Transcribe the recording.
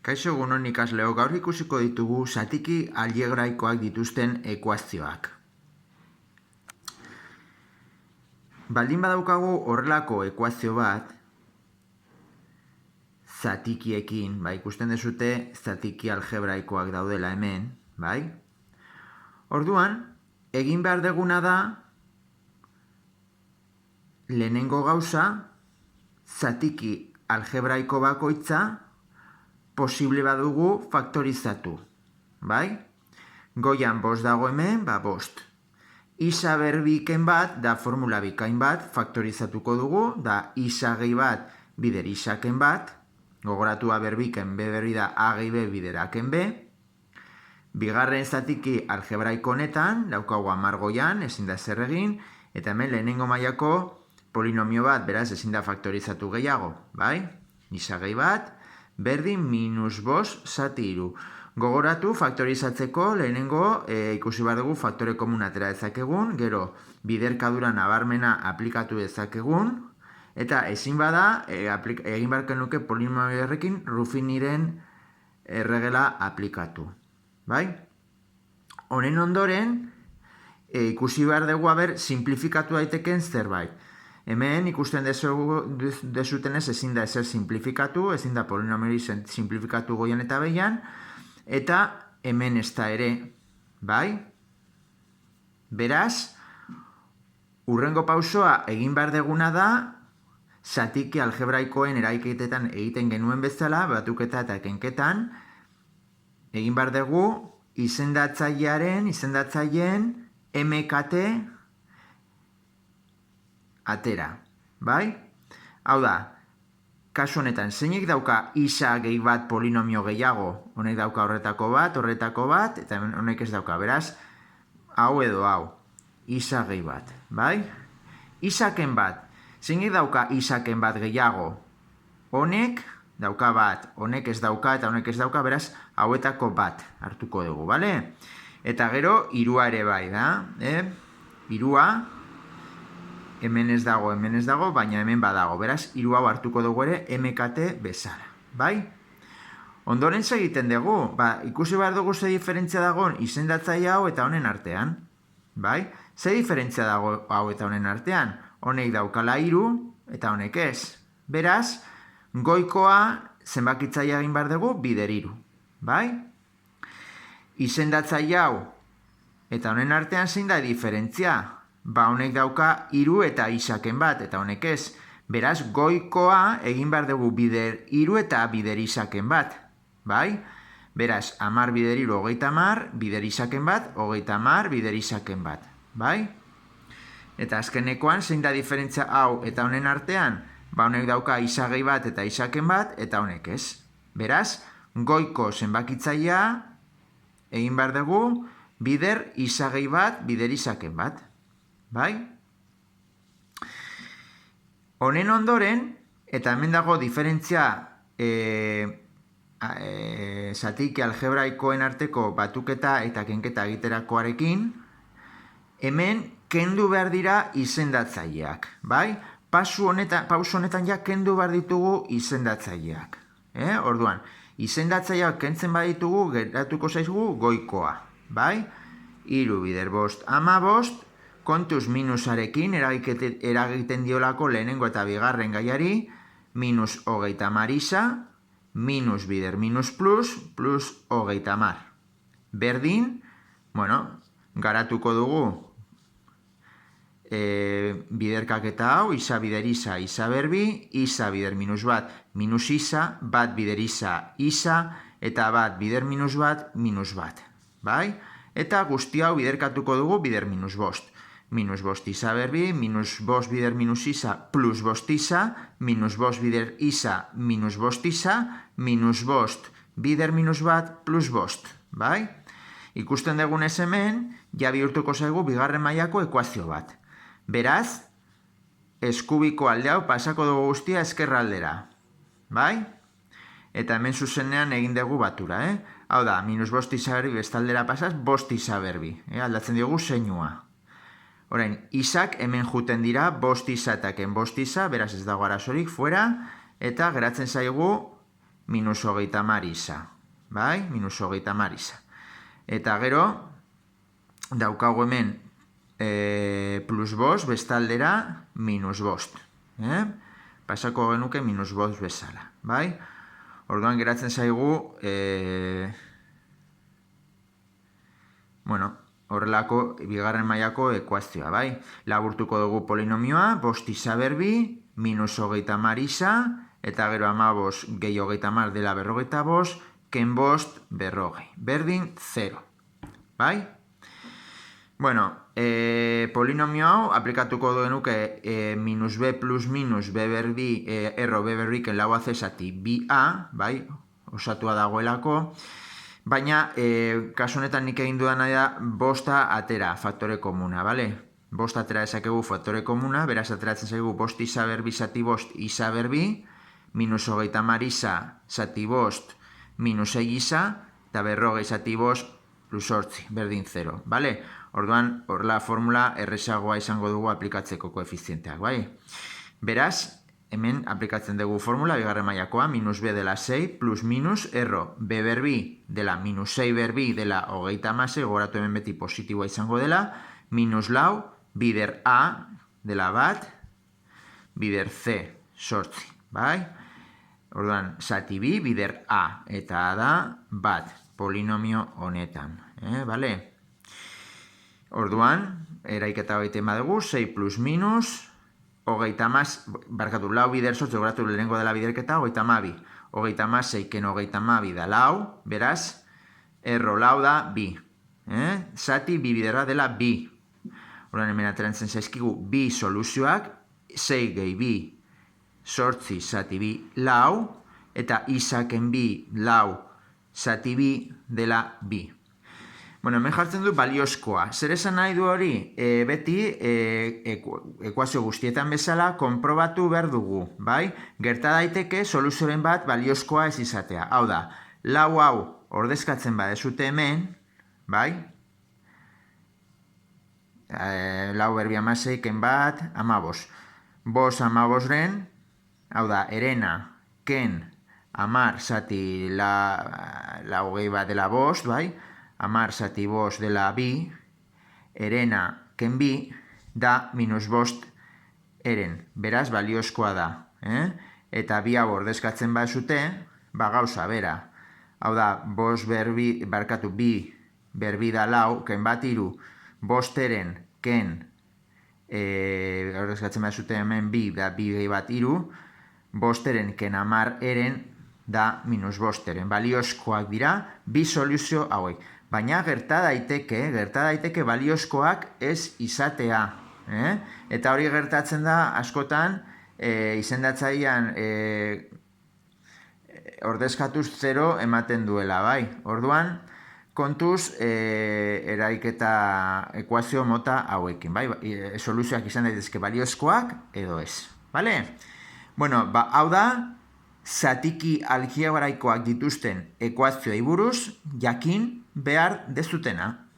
Kaixo egunon ikasleo, gaur ikusiko ditugu zatiki aljebraikoak dituzten ekuazioak. Baldin badaukagu horrelako ekuazio bat, zatikiekin, ikusten dezute zatiki aljebraikoak daudela hemen, bai? Orduan, egin behar deguna da, lehenengo gauza, zatiki aljebraiko bakoitza, posible badugu faktorizatu, bai? Goian bost dago hemen, bost. Isa berbiken bat, da formula bikain bat, faktorizatuko dugu, da isa gehi bat, bider isaken bat, gogoratu a berbiken b berri da a gehi b bideraken b. Bigarren zatiki aljebraiko honetan, daukagu 10 goian, ezin da zer egin, eta hemen lehenengo mailako polinomio bat, beraz ezin da faktorizatu gehiago, bai? Isa gehi bat, berdin minus bost zati iru. Gogoratu faktorizatzeko lehenengo ikusi behar dugu faktore komun atera dezakegun, gero biderkadura nabarmena aplikatu dezakegun, eta ezin bada egin beharko nuke polinomio horrekin Ruffiniren erregela aplikatu. Bai? Honen ondoren ikusi behar dugu simplifikatu daiteken zerbait. Hemen ikusten dezutenez ezin da ezer simplifikatu, ezin da polinomiori simplifikatu goian eta behian, eta hemen ez da ere, bai? Beraz, hurrengo pausoa egin behar deguna da, zatiki aljebraikoen eraiketetan egiten genuen bezala, batuketa eta kenketan, egin behar dugu izendatzaileen MKT atera, bai? Hau da, kasu honetan, zeinek dauka isa gehi bat polinomio gehiago, honek dauka horretako bat, eta honek ez dauka, beraz, hau edo hau, isa gehi bat, bai? Isaken bat, zeinek dauka isaken bat gehiago, honek dauka bat, honek ez dauka, eta honek ez dauka, beraz, hauetako bat hartuko dugu, bale? Eta gero, irua ere bai, da? Irua, hemen ez dago, baina hemen badago. Beraz, hiru hau hartuko dugu ere MKT bezala, bai? Ondoren segiten dugu, ikusi behar dugu ze diferentzia dagoen izendatzaile hau eta honen artean, bai? Ze diferentzia dago hau eta honen artean? Honek daukala 3 eta honek ez. Beraz, goikoa zenbakitzaile egin behar dugu bider 3, bai? Izendatzaile hau eta honen artean zein da diferentzia? Honek dauka 3 eta isaken bat, eta honek ez. Beraz, goikoa egin behar dugu bider 3 eta bider isaken bat, bai? Beraz, 10 bider 3, 30, bider isaken bat, 30, bider isaken bat, bai? Eta azkenekoan, zein da diferentzia hau eta honen artean? Honek dauka isa gehi bat eta isaken bat, eta honek ez. Beraz, goiko zenbakitzailea egin behar dugu bider isa gehi bat, bider isaken bat. Bai? Honen ondoren, eta hemen dago diferentzia zatiki aljebraikoen arteko batuketa eta kenketa egiterakoarekin, hemen kendu behar dira izendatzaileak. Bai? Pauso honetan ja kendu behar ditugu izendatzaileak. Orduan, izendatzaileak kentzen baditugu, geratuko zaizu goikoa. Bai? 3 bider bost, 15, kontuz minusarekin eragiten diolako lehenengo eta bigarren gaiari, minus 30 isa, minus bider minus plus 30. Berdin, garatuko dugu biderkaketa hau, isa bider isa, isa berbi, isa bider minus bat, minus isa, bat bider isa, isa, eta bat bider minus bat, minus bat. Bai? Eta guzti hau biderkatuko dugu bider minus bost. Minus bost isa berbi, minus bost bider minus isa, plus bost isa, minus bost bider isa, minus bost isa, minus bost bider minus bat, plus bost. Bai? Ikusten dugunez hemen, ja bihurtuko zaigu bigarren mailako ekuazio bat. Beraz, eskubiko alde hau pasako dugu guztia ezkerra aldera. Bai? Eta hemen zuzenean egin dugu batura, Hau da, minus bost isa berbi bestaldera pasaz, bost isa berbi. Aldatzen diogu zeinua. Orain, isak hemen juten dira, bost isa eta ken bost isa, beraz ez dago arazorik, fuera, eta geratzen zaigu minus hogeita hamar isa. Bai? Minus hogeita hamar isa. Eta gero, daukagu hemen plus bost, bestaldera minus bost. Pasako genuke minus bost bezala. Bai? Orduan geratzen zaigu, horrelako bigarren mailako ekuazioa, bai? Laburtuko dugu polinomioa, bost isa berbi, minus hogeita hamar isa, eta gero 15 gehi hogeita hamar dela berrogeita bost, ken bost berrogei. Berdin 0. Bai? Polinomio hau aplikatuko genuke minus b plus minus b berbi, erro b berbi ken lau zati bi a, bai? Osatua dagoelako. Baina, kasu honetan nik egin dudan da bosta atera, faktore komuna, bale? Bost atera dezakegu faktore komuna, beraz ateratzen zaigu bost isa berbi zati bost isa berbi, minus hogeita hamar isa zati bost minus 6 isa, eta berrogei zati bost plus 8, berdin 0, bale? Orduan, horrela formula errezagoa izango dugu aplikatzeko koefizienteak, bai? Beraz, hemen aplikatzen dugu formula, bigarren mailakoa, minus b dela 6, plus minus, erro, b berbi dela minus 6 berbi dela hogeita hamasei, gogoratu hemen beti positiboa izango dela, minus lau, bider a dela bat, bider c, sortzi, bai? Orduan, zati bi, bider a, eta a da bat, polinomio honetan, bale? Orduan, eraiketa egiten badugu, 6 plus minus, hogeita hamaz, barkatu, lau bider sortzi, gogoratu lehenengo dela biderketa, hogeita hamabi. Hogeita hamasei ken hogeita hamabi da lau, beraz, erro lau da bi. Zati bi biderra dela bi. Orduan hemen ateratzen zaizkigu bi soluzioak, 6 gehi bi, sortzi zati bi lau, eta izaken bi lau zati bi dela bi. Hemen jartzen du baliozkoa. Zer esan nahi du hori? Beti, ekuazio guztietan bezala, konprobatu behar dugu, bai? Gerta daiteke soluzioren bat baliozkoa ez izatea. Hau da, lau hau ordezkatzen badezute hemen, bai? Lau berbi hamasei ken bat, 15. Bost 15ren, hau da, erena, ken, 10 zati la hogei bat dela bost, bai? 10 zati bost dela bi, erena ken bi, da minus bost eren. Beraz, baliozkoa da. Eta bi hau ordezkatzen bazute, gauza bera. Hau da, bost berbi, barkatu bi berbi da lau, ken bat iru, bost eren, ken, ordezkatzen bazute hemen bi, da bi gehi bat iru, bost eren, ken 10 eren, da minus bost eren. Baliozkoak dira, bi soluzio hauek. Baina gerta daiteke baliozkoak ez izatea. Eta hori gertatzen da askotan izendatzailean ordezkatuz 0 ematen duela, bai. Orduan, kontuz eraiketa ekuazio mota hauekin, bai. Soluzioak izan daitezke baliozkoak edo ez. Bale? Hau da, zatiki algebraikoak dituzten ekuazioei buruz jakin behar dezutena.